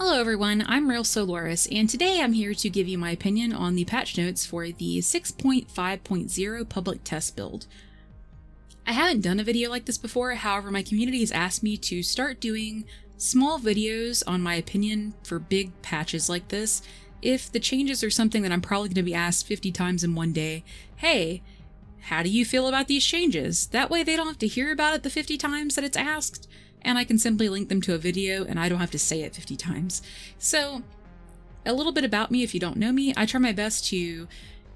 Hello everyone, I'm RealSlowLoris, and today I'm here to give you my opinion on the patch notes for the 6.5.0 public test build. I haven't done a video like this before, however my community has asked me to start doing small videos on my opinion for big patches like this. If the changes are something that I'm probably going to be asked 50 times in one day, hey, how do you feel about these changes? That way they don't have to hear about it the 50 times that it's asked, and I can simply link them to a video and I don't have to say it 50 times. So, a little bit about me if you don't know me. I try my best to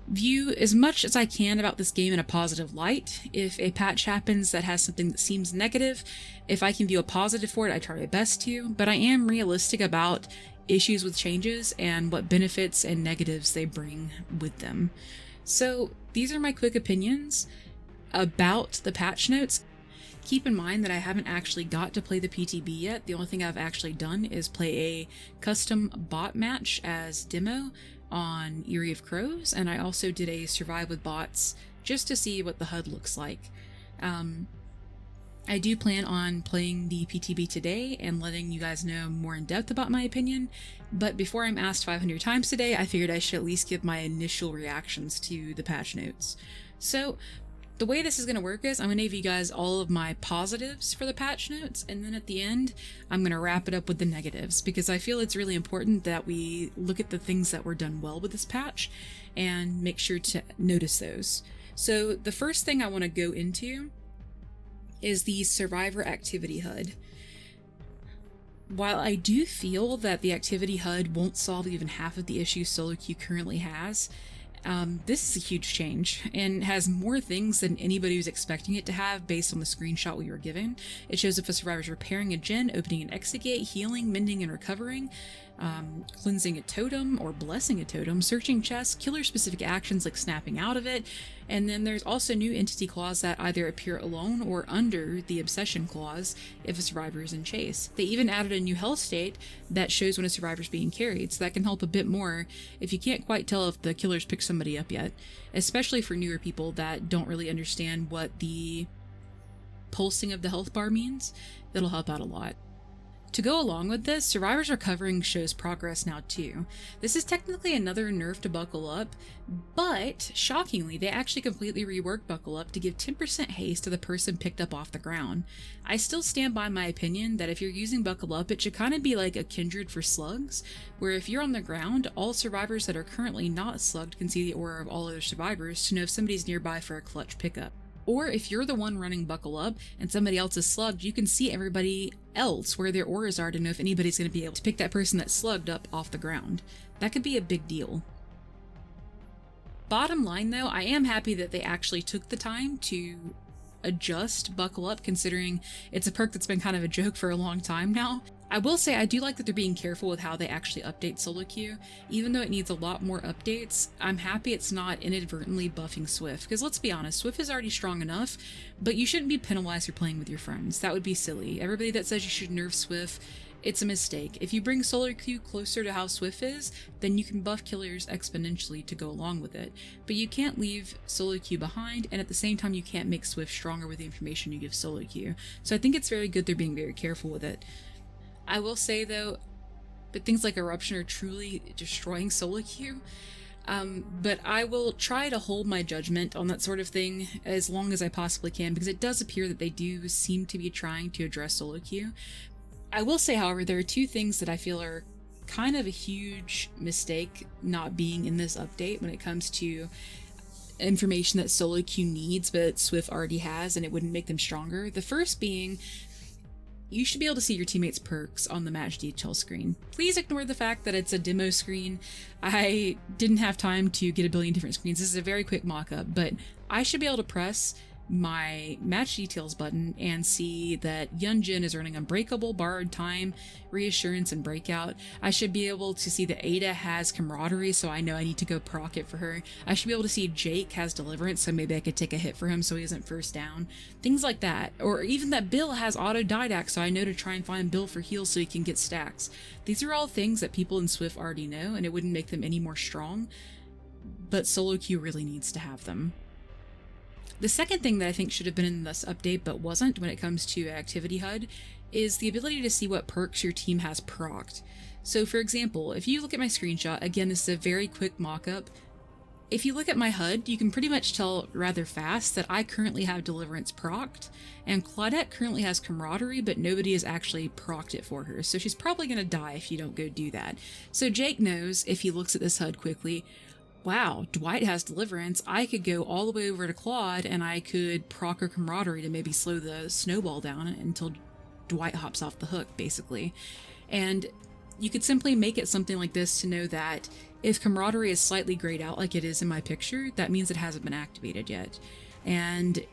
view as much as I can about this game in a positive light. If a patch happens that has something that seems negative, if I can view a positive for it, I try my best to, but I am realistic about issues with changes and what benefits and negatives they bring with them. So, these are my quick opinions about the patch notes. Keep in mind that I haven't actually got to play the PTB yet. The only thing I've actually done is play a custom bot match as demo on Erie of Crows, and I also did a survive with bots just to see what the HUD looks like. I do plan on playing the PTB today and letting you guys know more in depth about my opinion, but before I'm asked 500 times today, I figured I should at least give my initial reactions to the patch notes. So, the way this is going to work is I'm going to give you guys all of my positives for the patch notes, and then at the end, I'm going to wrap it up with the negatives, because I feel it's really important that we look at the things that were done well with this patch and make sure to notice those. So the first thing I want to go into is the Survivor Activity HUD. While I do feel that the Activity HUD won't solve even half of the issues solo queue currently has, this is a huge change and has more things than anybody was expecting it to have based on the screenshot we were given. It shows if a survivor is repairing a gen, opening an exit gate, healing, mending, and recovering, cleansing a totem or blessing a totem, searching chests, killer-specific actions like snapping out of it, and then there's also new entity clause that either appear alone or under the obsession clause if a survivor is in chase. They even added a new health state that shows when a survivor is being carried, so that can help a bit more if you can't quite tell if the killer's picked somebody up yet, especially for newer people that don't really understand what the pulsing of the health bar means. That'll help out a lot. To go along with this, Survivor's Recovering shows progress now too. This is technically another nerf to Buckle Up, but shockingly, they actually completely reworked Buckle Up to give 10% haste to the person picked up off the ground. I still stand by my opinion that if you're using Buckle Up, it should kind of be like a kindred for slugs, where if you're on the ground, all survivors that are currently not slugged can see the aura of all other survivors to know if somebody's nearby for a clutch pickup. Or if you're the one running Buckle Up and somebody else is slugged, you can see everybody else where their auras are to know if anybody's going to be able to pick that person that's slugged up off the ground. That could be a big deal. Bottom line though, I am happy that they actually took the time to adjust Buckle Up, considering it's a perk that's been kind of a joke for a long time now. I will say I do like that they're being careful with how they actually update solo queue. Even though it needs a lot more updates, I'm happy it's not inadvertently buffing Swift, because let's be honest, Swift is already strong enough, but you shouldn't be penalized for playing with your friends. That would be silly. Everybody that says you should nerf Swift, it's a mistake. If you bring solo queue closer to how Swift is, then you can buff killers exponentially to go along with it. But you can't leave solo queue behind, and at the same time you can't make Swift stronger with the information you give solo queue. So I think it's very good they're being very careful with it. I will say though, but things like Eruption are truly destroying solo queue. But I will try to hold my judgment on that sort of thing as long as I possibly can, because it does appear that they do seem to be trying to address solo queue. I will say, however, there are two things that I feel are kind of a huge mistake not being in this update when it comes to information that solo queue needs but Swift already has, and it wouldn't make them stronger. The first being, you should be able to see your teammates' perks on the match detail screen. Please ignore the fact that it's a demo screen. I didn't have time to get a billion different screens. This is a very quick mock-up, but I should be able to press my match details button and see that Yunjin is earning Unbreakable, Borrowed Time, Reassurance, and Breakout. I should be able to see that Ada has Camaraderie, so I know I need to go proc it for her. I should be able to see Jake has Deliverance, so maybe I could take a hit for him so he isn't first down. Things like that. Or even that Bill has Auto Didact, so I know to try and find Bill for heals so he can get stacks. These are all things that people in Swift already know, and it wouldn't make them any more strong, but solo queue really needs to have them. The second thing that I think should have been in this update but wasn't when it comes to Activity HUD is the ability to see what perks your team has procced. So for example, if you look at my screenshot, again, this is a very quick mock-up. If you look at my HUD, you can pretty much tell rather fast that I currently have Deliverance procced, and Claudette currently has Camaraderie, but nobody has actually procced it for her, so she's probably going to die if you don't go do that. So Jake knows, if he looks at this HUD quickly, wow, Dwight has Deliverance, I could go all the way over to Claude and I could proc her Camaraderie to maybe slow the snowball down until Dwight hops off the hook, basically. And you could simply make it something like this to know that if Camaraderie is slightly grayed out like it is in my picture, that means it hasn't been activated yet. And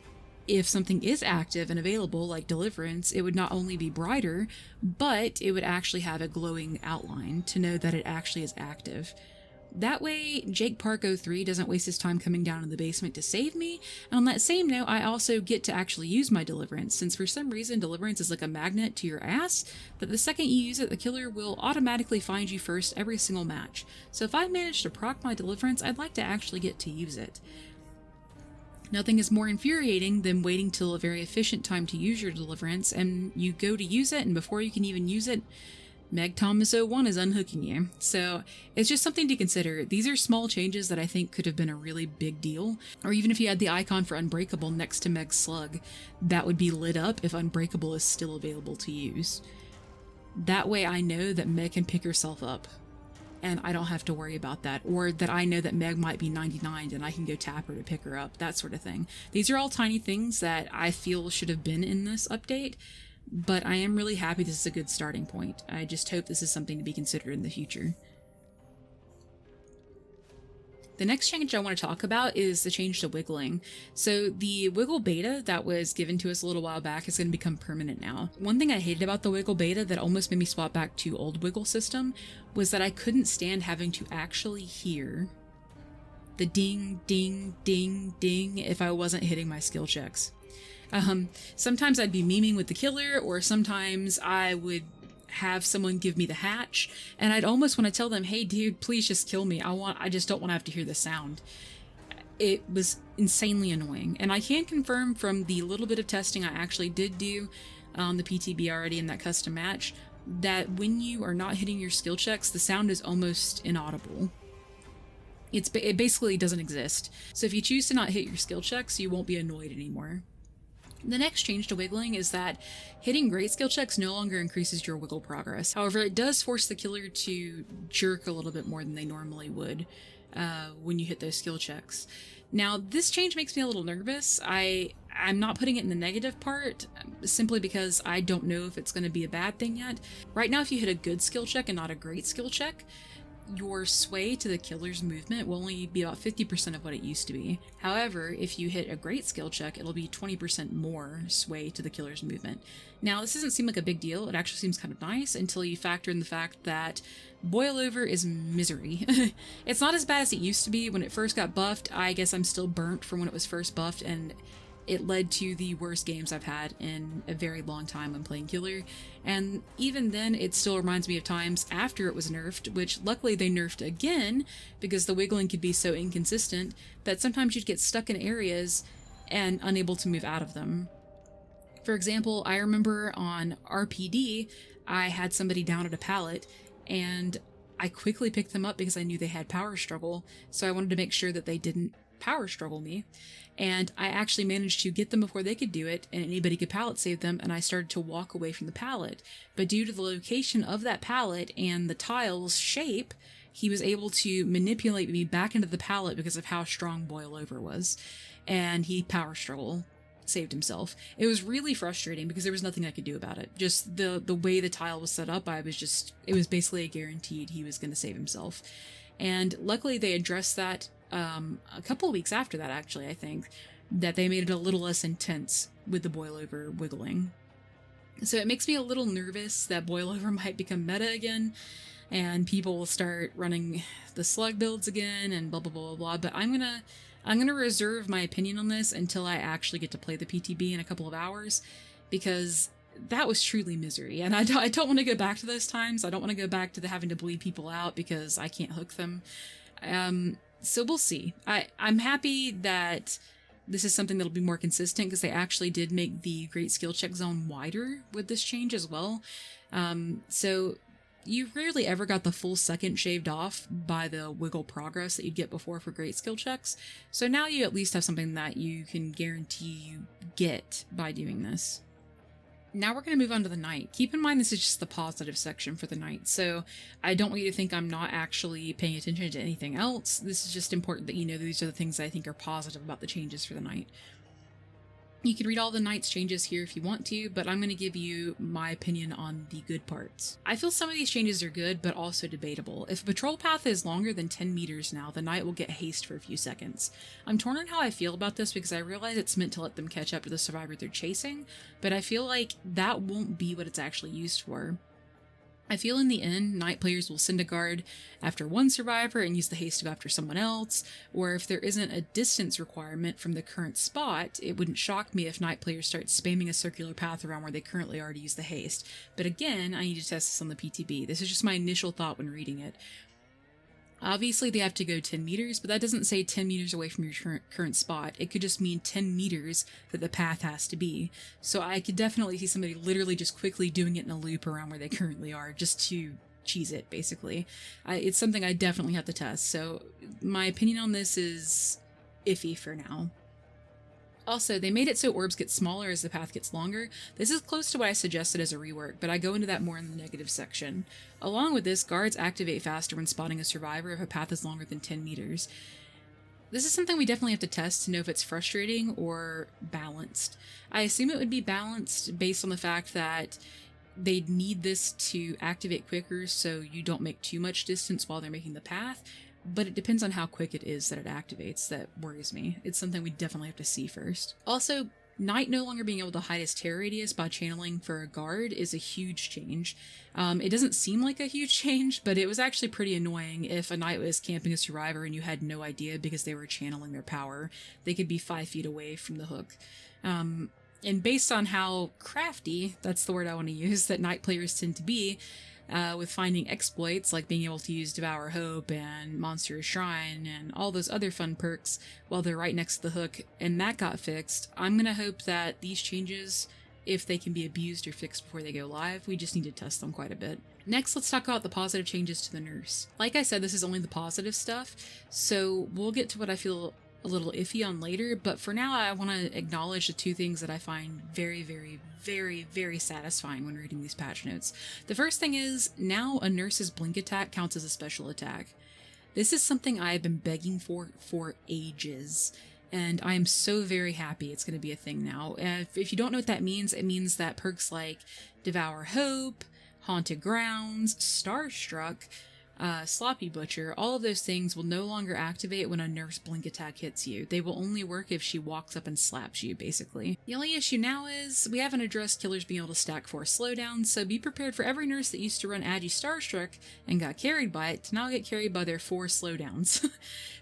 if something is active and available, like Deliverance, it would not only be brighter, but it would actually have a glowing outline to know that it actually is active. That way, Jake Park 03 doesn't waste his time coming down in the basement to save me, and on that same note, I also get to actually use my Deliverance, since for some reason Deliverance is like a magnet to your ass, that the second you use it, the killer will automatically find you first every single match. So if I manage to proc my Deliverance, I'd like to actually get to use it. Nothing is more infuriating than waiting till a very efficient time to use your Deliverance, and you go to use it, and before you can even use it, Meg Thomas 01 is unhooking you. So it's just something to consider. These are small changes that I think could have been a really big deal. Or even if you had the icon for Unbreakable next to Meg's slug, that would be lit up if Unbreakable is still available to use. That way I know that Meg can pick herself up and I don't have to worry about that. Or that I know that Meg might be 99 and I can go tap her to pick her up, that sort of thing. These are all tiny things that I feel should have been in this update. But I am really happy this is a good starting point. I just hope this is something to be considered in the future. The next change I want to talk about is the change to wiggling. So the wiggle beta that was given to us a little while back is going to become permanent now. One thing I hated about the wiggle beta that almost made me swap back to old wiggle system was that I couldn't stand having to actually hear the ding, ding, ding, ding if I wasn't hitting my skill checks. Sometimes I'd be memeing with the killer, or sometimes I would have someone give me the hatch, and I'd almost want to tell them, hey dude, please just kill me. I just don't want to have to hear the sound. It was insanely annoying, and I can confirm from the little bit of testing I actually did do on the PTB already in that custom match, that when you are not hitting your skill checks, the sound is almost inaudible. It basically doesn't exist. So if you choose to not hit your skill checks, you won't be annoyed anymore. The next change to wiggling is that hitting great skill checks no longer increases your wiggle progress. However, it does force the killer to jerk a little bit more than they normally would when you hit those skill checks. Now, this change makes me a little nervous. I'm not putting it in the negative part, simply because I don't know if it's going to be a bad thing yet. Right now, if you hit a good skill check and not a great skill check, your sway to the killer's movement will only be about 50% of what it used to be. However, if you hit a great skill check, it'll be 20% more sway to the killer's movement. Now, this doesn't seem like a big deal. It actually seems kind of nice until you factor in the fact that boil over is misery. It's not as bad as it used to be. When it first got buffed, I guess I'm still burnt from when it was first buffed, and it led to the worst games I've had in a very long time when playing killer. And even then, it still reminds me of times after it was nerfed, which luckily they nerfed again because the wiggling could be so inconsistent that sometimes you'd get stuck in areas and unable to move out of them. For example, I remember on RPD, I had somebody down at a pallet and I quickly picked them up because I knew they had power struggle, so I wanted to make sure that they didn't power struggle me. And I actually managed to get them before they could do it, and anybody could pallet save them, and I started to walk away from the pallet. But due to the location of that pallet and the tile's shape, he was able to manipulate me back into the pallet because of how strong Boil Over was. And he power struggle saved himself. It was really frustrating because there was nothing I could do about it. Just the way the tile was set up, it was basically a guaranteed he was going to save himself. And luckily they addressed that a couple of weeks after that, actually, I think, that they made it a little less intense with the boil over wiggling. So it makes me a little nervous that boil over might become meta again, and people will start running the slug builds again, and blah blah blah blah blah. But I'm gonna reserve my opinion on this until I actually get to play the PTB in a couple of hours, because that was truly misery, and I don't want to go back to those times. I don't want to go back to the having to bleed people out because I can't hook them. So we'll see. I'm happy that this is something that'll be more consistent, because they actually did make the great skill check zone wider with this change as well. So you rarely ever got the full second shaved off by the wiggle progress that you'd get before for great skill checks. So now you at least have something that you can guarantee you get by doing this. Now we're going to move on to the night. Keep in mind this is just the positive section for the night, so I don't want you to think I'm not actually paying attention to anything else. This is just important that you know these are the things that I think are positive about the changes for the night. You can read all the night's changes here if you want to, but I'm going to give you my opinion on the good parts. I feel some of these changes are good, but also debatable. If a patrol path is longer than 10 meters now, the knight will get haste for a few seconds. I'm torn on how I feel about this because I realize it's meant to let them catch up to the survivor they're chasing, but I feel like that won't be what it's actually used for. I feel in the end, night players will send a guard after one survivor and use the haste to go after someone else, or if there isn't a distance requirement from the current spot, it wouldn't shock me if night players start spamming a circular path around where they currently already use the haste. But again, I need to test this on the PTB. This is just my initial thought when reading it. Obviously, they have to go 10 meters, but that doesn't say 10 meters away from your current spot. It could just mean 10 meters that the path has to be. So I could definitely see somebody literally just quickly doing it in a loop around where they currently are, just to cheese it, basically. It's something I definitely have to test, so my opinion on this is iffy for now. Also, they made it so orbs get smaller as the path gets longer. This is close to what I suggested as a rework, but I go into that more in the negative section. Along with this, guards activate faster when spotting a survivor if a path is longer than 10 meters. This is something we definitely have to test to know if it's frustrating or balanced. I assume it would be balanced based on the fact that they'd need this to activate quicker so you don't make too much distance while they're making the path, but it depends on how quick it is that it activates that worries me. It's something we definitely have to see first. Also, Knight no longer being able to hide his terror radius by channeling for a guard is a huge change. It doesn't seem like a huge change, but it was actually pretty annoying if a Knight was camping a survivor and you had no idea because they were channeling their power. They could be 5 feet away from the hook. And based on how crafty, that's the word I want to use, that Knight players tend to be, with finding exploits like being able to use Devour Hope and Monstrous Shrine and all those other fun perks while they're right next to the hook, and that got fixed, I'm gonna hope that these changes, if they can be abused or fixed before they go live, we just need to test them quite a bit. Next, let's talk about the positive changes to the nurse. Like I said, this is only the positive stuff, so we'll get to what I feel a little iffy on later, but for now I want to acknowledge the two things that I find very, very, very, very satisfying when reading these patch notes. The first thing is, now a nurse's blink attack counts as a special attack. This is something I've been begging for ages, and I am so very happy it's going to be a thing now. If you don't know what that means, it means that perks like Devour Hope, Haunted Grounds, Starstruck, Sloppy Butcher, all of those things will no longer activate when a nurse blink attack hits you. They will only work if she walks up and slaps you, basically. The only issue now is we haven't addressed killers being able to stack 4 slowdowns, so be prepared for every nurse that used to run Agi Starstruck and got carried by it to now get carried by their 4 slowdowns.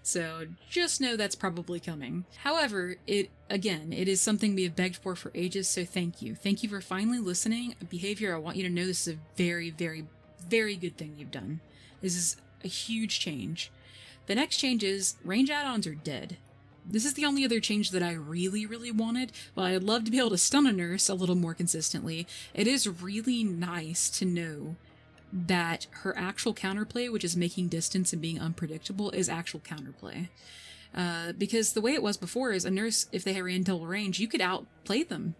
So just know that's probably coming. However, it is something we have begged for ages, so thank you. Thank you for finally listening. Behavior, I want you to know this is a very, very, very good thing you've done. This is a huge change. The next change is range add-ons are dead. This is the only other change that I really, really wanted. While I'd love to be able to stun a nurse a little more consistently, it is really nice to know that her actual counterplay, which is making distance and being unpredictable, is actual counterplay. Because the way it was before is a nurse, if they ran double range, you could outplay them.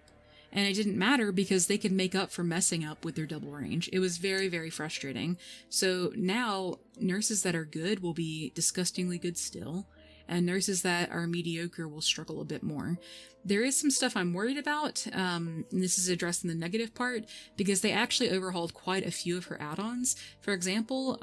And it didn't matter because they could make up for messing up with their double range. It was very, very frustrating. So now, nurses that are good will be disgustingly good still, and nurses that are mediocre will struggle a bit more. There is some stuff I'm worried about, and this is addressed in the negative part, because they actually overhauled quite a few of her add-ons. For example,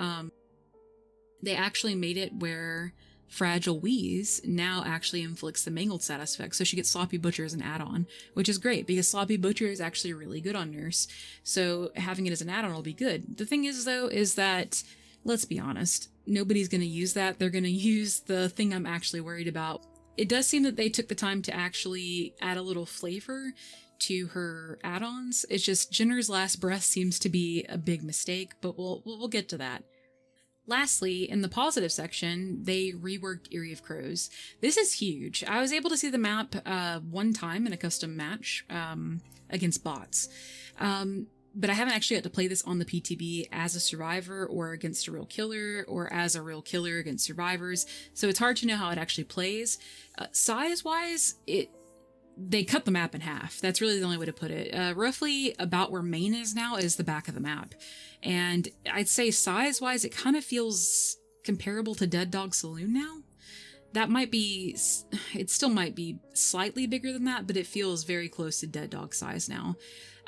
they actually made it where Fragile Wheeze now actually inflicts the Mangled status effect, so she gets Sloppy Butcher as an add-on, which is great because Sloppy Butcher is actually really good on Nurse, so having it as an add-on will be good. The thing is, though, is that, let's be honest, nobody's going to use that. They're going to use the thing I'm actually worried about. It does seem that they took the time to actually add a little flavor to her add-ons. It's just Jenner's Last Breath seems to be a big mistake, but we'll get to that. Lastly, in the positive section, they reworked Erie of Crows. This is huge. I was able to see the map one time in a custom match against bots. but I haven't actually had to play this on the PTB as a survivor or against a real killer or as a real killer against survivors. So it's hard to know how it actually plays. Size-wise, they cut the map in half. That's really the only way to put it. Roughly about where Maine is now is the back of the map. And I'd say size-wise, it kind of feels comparable to Dead Dog Saloon now. That might be, it still might be slightly bigger than that, but it feels very close to Dead Dog size now.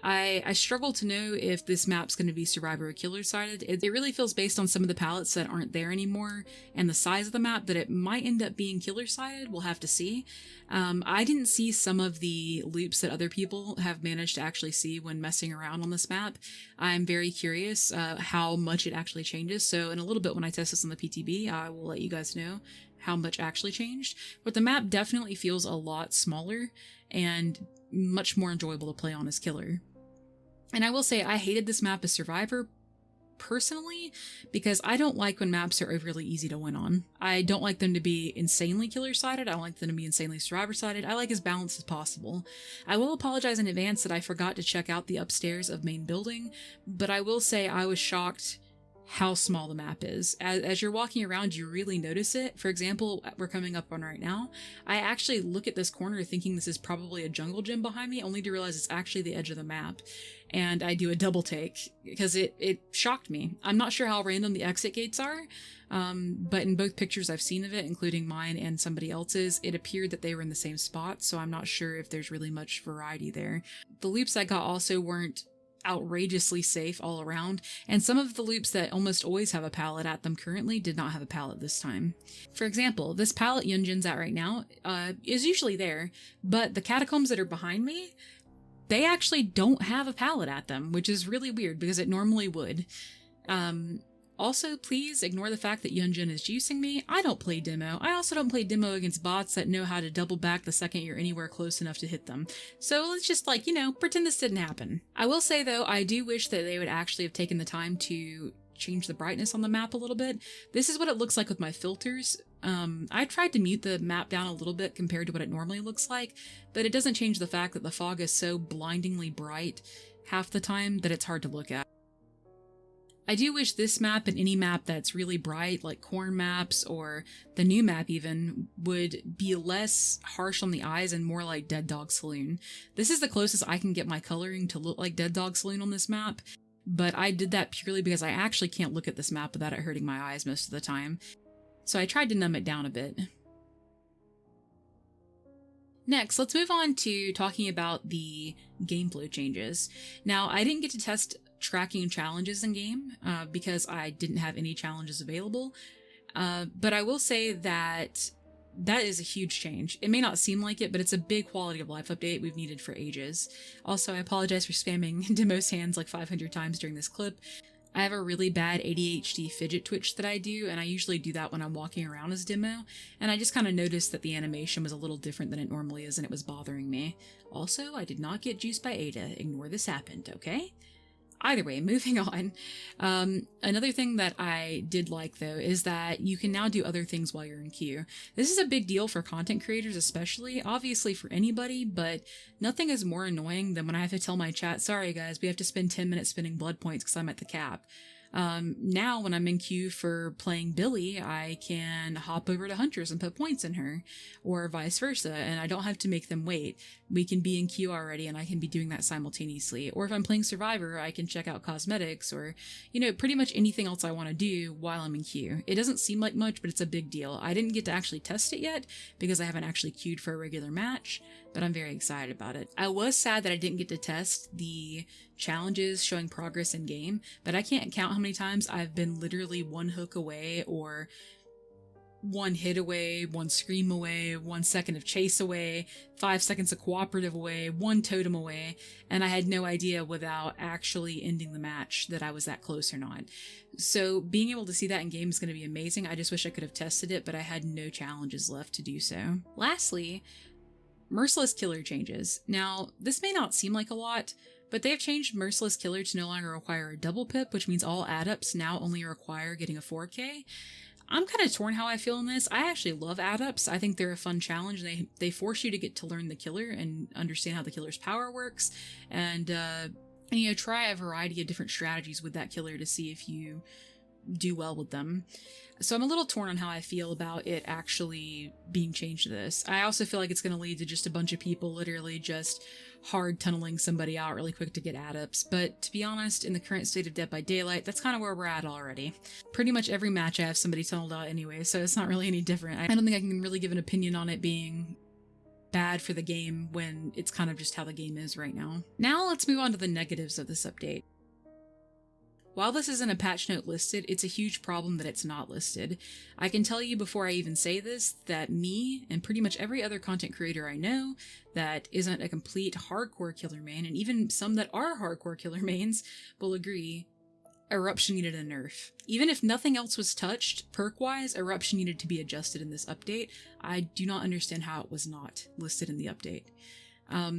I struggle to know if this map's going to be survivor or killer sided. It really feels based on some of the pallets that aren't there anymore and the size of the map that it might end up being killer sided. We'll have to see. I didn't see some of the loops that other people have managed to actually see when messing around on this map. I'm very curious how much it actually changes. So in a little bit when I test this on the PTB, I will let you guys know how much actually changed. But the map definitely feels a lot smaller and much more enjoyable to play on as killer. And I will say I hated this map as survivor personally because I don't like when maps are overly easy to win on. I don't like them to be insanely killer sided. I don't like them to be insanely survivor sided. I like as balanced as possible. I will apologize in advance that I forgot to check out the upstairs of main building, but I will say I was shocked how small the map is. As you're walking around, you really notice it. For example, we're coming up on right now. I actually look at this corner thinking this is probably a jungle gym behind me, only to realize it's actually the edge of the map. And I do a double take because it shocked me. I'm not sure how random the exit gates are, but in both pictures I've seen of it, including mine and somebody else's, it appeared that they were in the same spot, so I'm not sure if there's really much variety there. The loops I got also weren't outrageously safe all around, and some of the loops that almost always have a pallet at them currently did not have a pallet this time. For example, this pallet Yunjin's at right now is usually there, but the catacombs that are behind me, they actually don't have a pallet at them, which is really weird because it normally would. Also, please ignore the fact that Yunjin is juicing me. I don't play demo. I also don't play demo against bots that know how to double back the second you're anywhere close enough to hit them. So let's just pretend this didn't happen. I will say though, I do wish that they would actually have taken the time to change the brightness on the map a little bit. This is what it looks like with my filters. I tried to mute the map down a little bit compared to what it normally looks like, but it doesn't change the fact that the fog is so blindingly bright half the time that it's hard to look at. I do wish this map and any map that's really bright, like corn maps or the new map even, would be less harsh on the eyes and more like Dead Dog Saloon. This is the closest I can get my coloring to look like Dead Dog Saloon on this map, but I did that purely because I actually can't look at this map without it hurting my eyes most of the time. So I tried to numb it down a bit. Next, let's move on to talking about the game flow changes. Now, I didn't get to test tracking challenges in game because I didn't have any challenges available, but I will say that that is a huge change. It may not seem like it, but it's a big quality of life update we've needed for ages. Also, I apologize for spamming Demo's hands like 500 times during this clip. I have a really bad ADHD fidget twitch that I do, and I usually do that when I'm walking around as Demo, and I just kind of noticed that the animation was a little different than it normally is, and it was bothering me. Also, I did not get juiced by Ada. Ignore this happened, okay? Either way, moving on. Another thing that I did like, though, is that you can now do other things while you're in queue. This is a big deal for content creators especially, obviously for anybody, but nothing is more annoying than when I have to tell my chat, sorry guys, we have to spend 10 minutes spending blood points because I'm at the cap. Now when I'm in queue for playing Billy, I can hop over to Huntress and put points in her, or vice versa, and I don't have to make them wait. We can be in queue already and I can be doing that simultaneously. Or if I'm playing Survivor, I can check out cosmetics or, pretty much anything else I want to do while I'm in queue. It doesn't seem like much, but it's a big deal. I didn't get to actually test it yet because I haven't actually queued for a regular match, but I'm very excited about it. I was sad that I didn't get to test the challenges showing progress in game, but I can't count how many times I've been literally one hook away or one hit away, one scream away, 1 second of chase away, 5 seconds of cooperative away, one totem away, and I had no idea without actually ending the match that I was that close or not. So being able to see that in game is going to be amazing. I just wish I could have tested it, but I had no challenges left to do so. Lastly, Merciless Killer changes. Now, this may not seem like a lot, but they have changed Merciless Killer to no longer require a double pip, which means all add-ups now only require getting a 4K. I'm kind of torn how I feel in this. I actually love add-ups. I think they're a fun challenge. They force you to get to learn the killer and understand how the killer's power works. And and, you know, try a variety of different strategies with that killer to see if you do well with them. So I'm a little torn on how I feel about it actually being changed to this. I also feel like it's going to lead to just a bunch of people literally just hard tunneling somebody out really quick to get add-ups. But to be honest, in the current state of Dead by Daylight, that's kind of where we're at already. Pretty much every match I have somebody tunneled out anyway, so it's not really any different. I don't think I can really give an opinion on it being bad for the game when it's kind of just how the game is right now. Now let's move on to the negatives of this update. While this isn't a patch note listed, it's a huge problem that it's not listed. I can tell you before I even say this that me and pretty much every other content creator I know that isn't a complete hardcore killer main, and even some that are hardcore killer mains, will agree Eruption needed a nerf. Even if nothing else was touched, perk-wise, Eruption needed to be adjusted in this update. I do not understand how it was not listed in the update.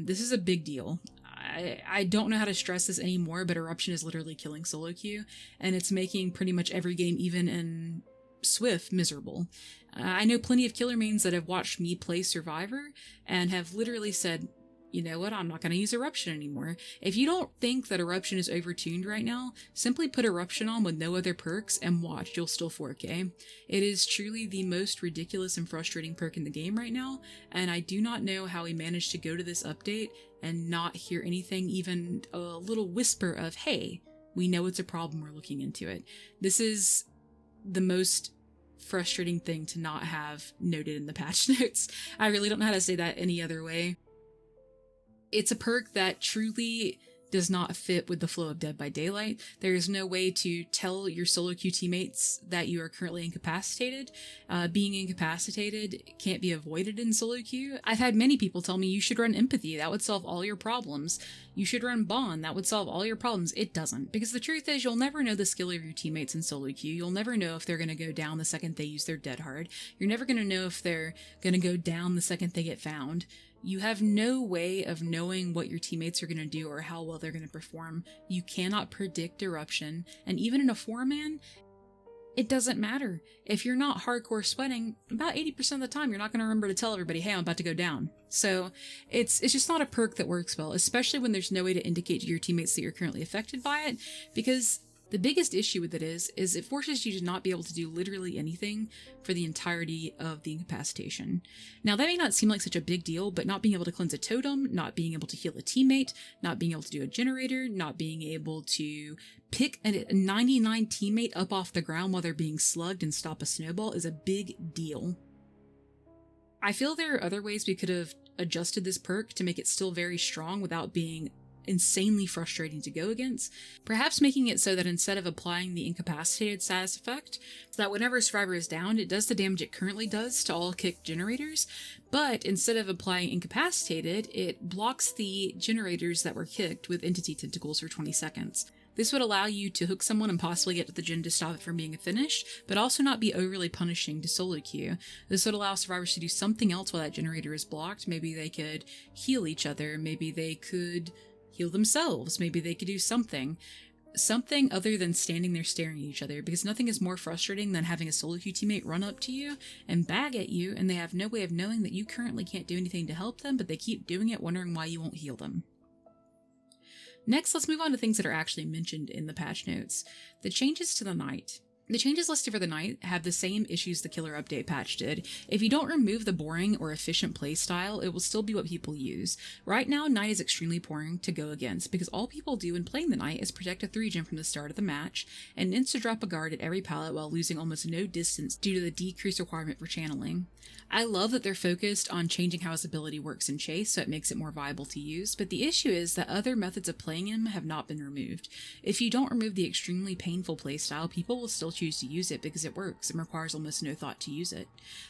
This is a big deal. I don't know how to stress this anymore, but Eruption is literally killing solo queue, and it's making pretty much every game, even in Swift, miserable. I know plenty of killer mains that have watched me play Survivor and have literally said, you know what, I'm not going to use Eruption anymore. If you don't think that Eruption is overtuned right now, simply put Eruption on with no other perks and watch, you'll still 4K. It is truly the most ridiculous and frustrating perk in the game right now, and I do not know how we managed to go to this update and not hear anything, even a little whisper of, hey, we know it's a problem, we're looking into it. This is the most frustrating thing to not have noted in the patch notes. I really don't know how to say that any other way. It's a perk that truly does not fit with the flow of Dead by Daylight. There is no way to tell your solo queue teammates that you are currently incapacitated. Being incapacitated can't be avoided in solo queue. I've had many people tell me you should run Empathy, that would solve all your problems. You should run Bond, that would solve all your problems. It doesn't, because the truth is you'll never know the skill of your teammates in solo queue. You'll never know if they're going to go down the second they use their dead hard. You're never going to know if they're going to go down the second they get found. You have no way of knowing what your teammates are going to do or how well they're going to perform. You cannot predict Eruption, and even in a 4-man, it doesn't matter. If you're not hardcore sweating, about 80% of the time you're not going to remember to tell everybody, hey, I'm about to go down. So it's just not a perk that works well, especially when there's no way to indicate to your teammates that you're currently affected by it, because the biggest issue with it is it forces you to not be able to do literally anything for the entirety of the incapacitation. Now, that may not seem like such a big deal, but not being able to cleanse a totem, not being able to heal a teammate, not being able to do a generator, not being able to pick a 99 teammate up off the ground while they're being slugged and stop a snowball is a big deal. I feel there are other ways we could have adjusted this perk to make it still very strong without being insanely frustrating to go against, perhaps making it so that instead of applying the incapacitated status effect, so that whenever a survivor is downed, it does the damage it currently does to all kicked generators, but instead of applying incapacitated, it blocks the generators that were kicked with entity tentacles for 20 seconds. This would allow you to hook someone and possibly get to the gen to stop it from being finished, but also not be overly punishing to solo queue. This would allow survivors to do something else while that generator is blocked. Maybe they could heal each other, maybe they could heal themselves, maybe they could do something other than standing there staring at each other, because nothing is more frustrating than having a solo queue teammate run up to you and bag at you, and they have no way of knowing that you currently can't do anything to help them, but they keep doing it, wondering why you won't heal them. Next, let's move on to things that are actually mentioned in the patch notes. The changes to the night. The changes listed for the night have the same issues the killer update patch did. If you don't remove the boring or efficient playstyle, it will still be what people use. Right now, night is extremely boring to go against, because all people do when playing the night is protect a 3-gen from the start of the match, and insta-drop a guard at every pallet while losing almost no distance due to the decreased requirement for channeling. I love that they're focused on changing how his ability works in Chase, so it makes it more viable to use, but the issue is that other methods of playing him have not been removed. If you don't remove the extremely painful playstyle, people will still choose to use it because it works and requires almost no thought to use it.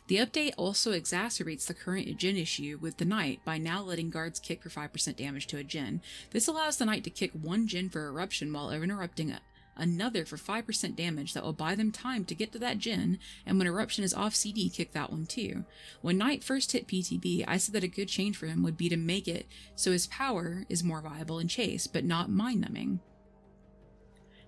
The update also exacerbates the current gen issue with the Knight by now letting guards kick for 5% damage to a gen. This allows the Knight to kick one gen for Eruption while interrupting another for 5% damage that will buy them time to get to that gen, and when Eruption is off CD, kick that one too. When Knight first hit PTB, I said that a good change for him would be to make it so his power is more viable in Chase, but not mind-numbing.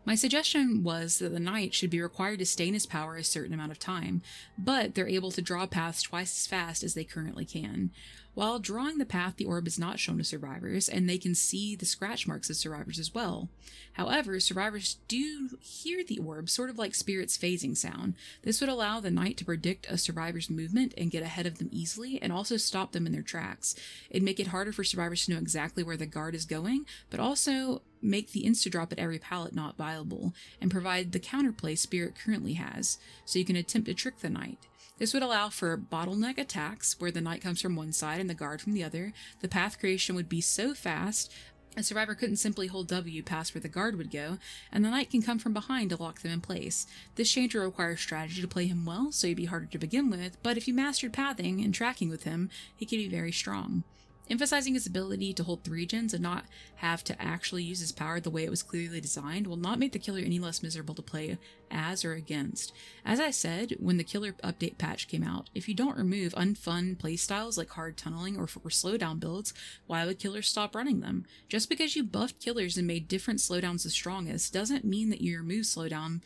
My suggestion was that the knight should be required to stay in his power a certain amount of time, but they're able to draw paths twice as fast as they currently can. While drawing the path, the orb is not shown to survivors, and they can see the scratch marks of survivors as well. However, survivors do hear the orb, sort of like spirits' phasing sound. This would allow the knight to predict a survivor's movement and get ahead of them easily, and also stop them in their tracks. It'd make it harder for survivors to know exactly where the guard is going, but also make the insta-drop at every pallet not viable, and provide the counterplay spirit currently has, so you can attempt to trick the knight. This would allow for bottleneck attacks, where the knight comes from one side and the guard from the other. The path creation would be so fast, a survivor couldn't simply hold W past where the guard would go, and the knight can come from behind to lock them in place. This change will require strategy to play him well, so he'd be harder to begin with, but if you mastered pathing and tracking with him, he could be very strong. Emphasizing his ability to hold 3 gens and not have to actually use his power the way it was clearly designed will not make the killer any less miserable to play as or against. As I said, when the killer update patch came out, if you don't remove unfun playstyles like hard tunneling or slowdown builds, why would killers stop running them? Just because you buffed killers and made different slowdowns the strongest doesn't mean that you remove slowdown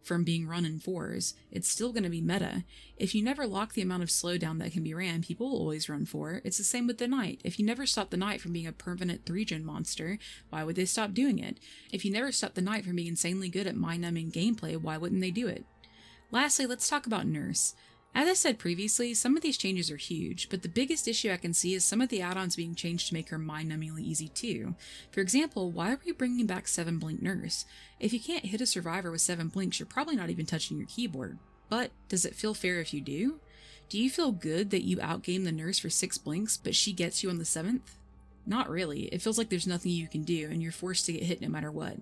from being run in 4s. It's still going to be meta. If you never lock the amount of slowdown that can be ran, people will always run 4. It's the same with the knight. If you never stop the knight from being a permanent 3-gen monster, why would they stop doing it? If you never stop the knight from being insanely good at mind-numbing gameplay, why wouldn't they do it? Lastly, let's talk about Nurse. As I said previously, some of these changes are huge, but the biggest issue I can see is some of the add-ons being changed to make her mind-numbingly easy too. For example, why are we bringing back 7-blink Nurse? If you can't hit a survivor with 7 blinks, you're probably not even touching your keyboard. But does it feel fair if you do? Do you feel good that you outgame the Nurse for 6 blinks, but she gets you on the 7th? Not really. It feels like there's nothing you can do, and you're forced to get hit no matter what.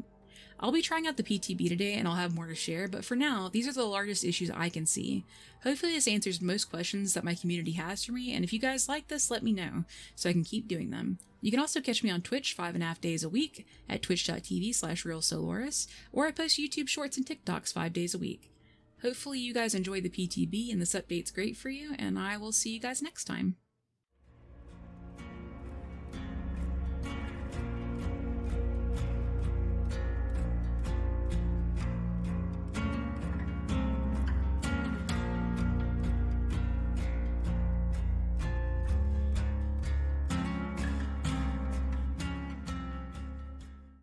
I'll be trying out the PTB today and I'll have more to share, but for now, these are the largest issues I can see. Hopefully this answers most questions that my community has for me, and if you guys like this, let me know, so I can keep doing them. You can also catch me on Twitch 5.5 days a week at twitch.tv/RealSlowLoris, or I post YouTube shorts and TikToks 5 days a week. Hopefully you guys enjoy the PTB and this update's great for you, and I will see you guys next time.